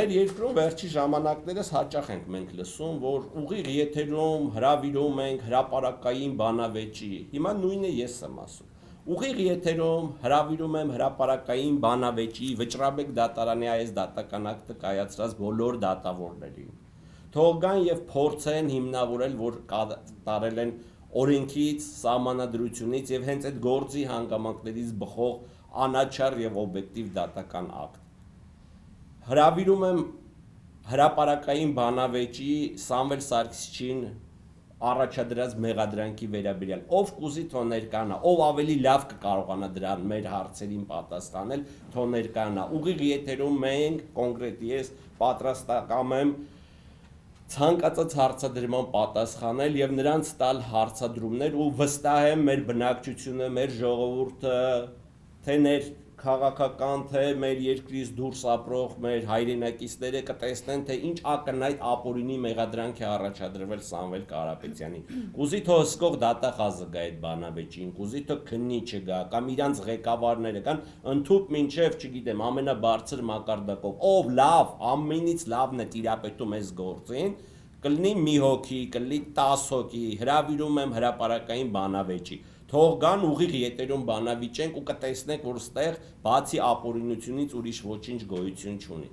Մեր երկրում վերջի ժամանակներս հաճախ ենք մենք լսում, որ ուղիղ եթերում հրավիրում ենք հրապարակային բանավեճի, հիմա նույնը ես եմ ասում, ուղիղ եթերում հրավիրում եմ հրապարակային բանավեճի Վճռաբեկ դատարանի այս դատական ակտը կայացրած բոլոր դատավորներին, թող գան և փորձեն հիմնավորել, որ կատարել են օրենքից, սահմանադրությունից և հենց այդ գործի հանգամանքներից բխող անաչառ և օբյեկտիվ դատական ակտ։ Հրավիրում եմ հրապարակային բանավեճի Սամվել Սարգսիչին առաջադրած մեղադրանքի վերաբերյալ, ով կուզի թող ներկայանա, ով ավելի լավ կկարողանա դրան մեր հարցերին պատասխանել, թող ներկայանա, ուղիղ եթերում մենք, կոնկրետ ես պատրաստակամ եմ ցանկացած հարցադրման պատասխանել և նրանց տալ հարցադրումներ ու վստահ եմ մեր բնակչությունը, մեր ժողովուրդը, թե ներքաղաքական, թե մեր երկրից դուրս ապրող մեր հայրենակիցները կտեսնեն, թե ինչ ակնհայտ ապօրինի մեղադրանք է առաջադրվել Սամվել Կարապետյանին, կուզի թող հսկող դատախազը գա այդ բանավեճին, կուզի թող քննի չգա, կամ իրանց ղեկավարները կան, ընդհուպ մինչև, չգիտեմ, ամենաբարձր մակարդակով, ով լավ, ամենից լավն է տիրապետում այս գործին, կլինի մի հոգի, կլինի 10 հոգի, հրավիրում եմ հրապարակային բանավեճի, թող գան ուղիղ եթերում բանավիճենք ու կտեսնեք, որ ստեղ բացի ապօրինությունից ուրիշ ոչինչ գոյություն չունի։